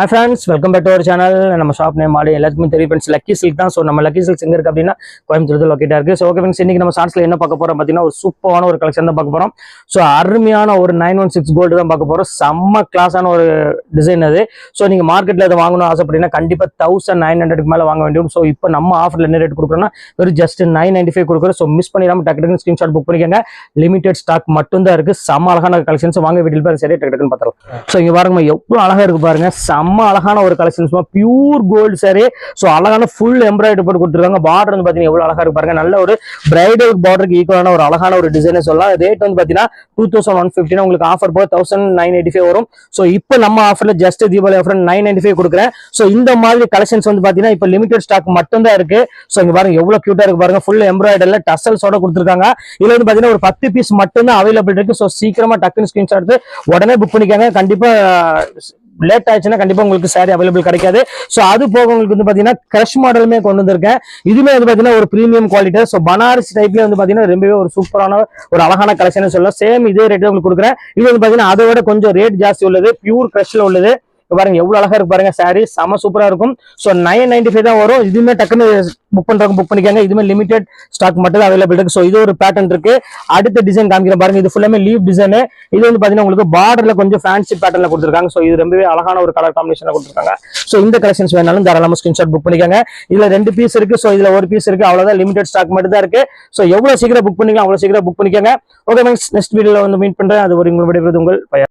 Hi friends, welcome back to our channel. நம்ம shop name ஆடி எல்லாத்துக்குமே தெரியும் ஃப்ரெண்ட்ஸ், லக்கி சில்க் தான். ஸோ நம்ம லக்கி சில்க்ஸ் எங்க இருக்கு அப்படின்னா கோயம்புத்தூர் லொக்கேட்டா இருக்கு. ஸோ ஓகே ஃப்ரெண்ட்ஸ், இன்னைக்கு நம்ம ஷார்ட்ஸ்ல என்ன பார்க்க போறோம் பார்த்தீங்கன்னா ஒரு சூப்பரான ஒரு கலெக்ஷன் தான் பார்க்க போறோம். ஸோ அருமையான ஒரு 916 கோல்டு தான் பார்க்க போறோம். செம்ம கிளாஸான ஒரு டிசைன் அது. ஸோ நீங்க மார்க்கெட்ல அதை வாங்கணும் ஆசைப்பட்டீங்கன்னா கண்டிப்பா 1900 மேல வாங்க வேண்டும். ஸோ இப்போ நம்ம ஆஃபர்ல என்ன ரேட் கொடுக்குறோம்னா வெறும் ஜஸ்ட் 995 கொடுக்குறோம். ஸோ மிஸ் பண்ணிடாம டக்கு ஸ்கிரீன்ஷாட் புக் பண்ணிக்கோங்க. லிமிடெட் ஸ்டாக் மட்டும் தான் இருக்கு. செம்ம அழகான கலெக்ஷன்ஸ் வாங்க வீட்டில் பாருங்க. சரி டக்குன்னு பார்த்துரும். ஸோ இங்க பாருங்க எவ்வளவு அழகா இருக்கு பாருங்க. செம்ம அழகான ஒரு collections pure gold sari. So அழகான ஃபுல் எம்ப்ராய்டரி போட்டு கொடுத்துருக்காங்க. பார்டர் வந்து பாத்தீங்கன்னா எவ்வளவு அழகா இருக்கு பாருங்க. நல்ல ஒரு பிரைடல் பார்டருக்கு ஈக்குவலான ஒரு அழகான ஒரு டிசைன் சொல்லலாம். ரேட் வந்து பாத்தீங்கன்னா 2150 உங்களுக்கு ஆஃபர் போக 1995 வரும். சோ இப்போ நம்ம ஆஃபர்ல ஜஸ்ட் தீபாவளி ஆஃபர் 995 கொடுக்குறேன். சோ இந்த மாதிரி கலெக்ஷன்ஸ் வந்து பாத்தீங்கன்னா இப்போ லிமிடெட் ஸ்டாக் மட்டும் தான் இருக்கு. சோ இங்க பாருங்க எவ்வளவு கியூட்டா இருக்கு பாருங்க. ஃபுல் எம்ப்ராய்டரில டசல்ஸோட கொடுத்துருக்காங்க. இதுல வந்து பாத்தீங்கன்னா ஒரு 10 பீஸ் மட்டும் தான் அவைலபிள் இருக்கு. சோ சீக்கிரமா டக்குன்னு ஸ்கிரீன்ஷாட் எடுத்து உடனே புக் பண்ணிக்காங்க. கண்டிப்பா லேட் ஆயிடுச்சுன்னா கண்டிப்பா உங்களுக்கு சாரி அவைலபிள் கிடைக்காது. சோ அது போக உங்களுக்கு வந்து பாத்தீங்கன்னா கிரஷ் மாடலுமே கொண்டு வந்திருக்கேன். இதுமே வந்து பாத்தீங்கன்னா ஒரு பிரீமியம் குவாலிட்டி. சோ பனாரஸ் டைப்ல வந்து பாத்தீங்கன்னா ரொம்பவே ஒரு சூப்பரான ஒரு அழகான கலெக்ஷன் சொல்லலாம். சேம் இதே ரேட் உங்களுக்கு கொடுக்குறேன். இது வந்து பாத்தீங்கன்னா அதோட கொஞ்சம் ரேட் ஜாஸ்தி உள்ளது. பியூர் கிரஷ்ல உள்ளது. பாருங்க எவ்வளவு அழகா இருக்கு பாருங்க. சாரி செம சூப்பரா இருக்கும். சோ 995 தான் வரும். இதுமே டக்குன்னு புக் பண்றவங்க புக் பண்ணிக்காங்க. இதுமே லிமிடெட் ஸ்டாக் மட்டும் தான் அவைலபிள் இருக்கு. சோ இது ஒரு பேட்டர்ன் இருக்கு. அடுத்த டிசைன் காமிக்கிறேன் பாருங்க. இது ஃபுல்லாமே லீவ் டிசைன். இது வந்து பாத்தீங்கன்னா உங்களுக்கு பார்டர்ல கொஞ்சம் ஃபேன்சி பேட்டர்ல கொடுத்துருக்காங்க. சோ இது ரொம்பவே அழகான ஒரு கலர் காம்பினேஷன்ல கொடுத்துருக்காங்க. சோ இந்த கலெக்ஷன்ஸ் வேணாலும் தாராளமா ஸ்கிரீன்ஷாட் புக் பண்ணிக்காங்க. இதுல 2 பீஸ் இருக்கு. சோ இதுல ஒரு பீஸ் இருக்கு. அவ்வளவுதான், லிமிடெட் ஸ்டாக் மட்டும் தான் இருக்கு. சோ எவ்வளவு சீக்கிரம் புக் பண்ணிக்கலாம் அவ்வளவு சீக்கிரம் புக் பண்ணிக்காங்க. ஓகே, நெக்ஸ்ட் வீடியோல வந்து மீட் பண்றேன். அது ஒரு உங்களுடைய உங்கள்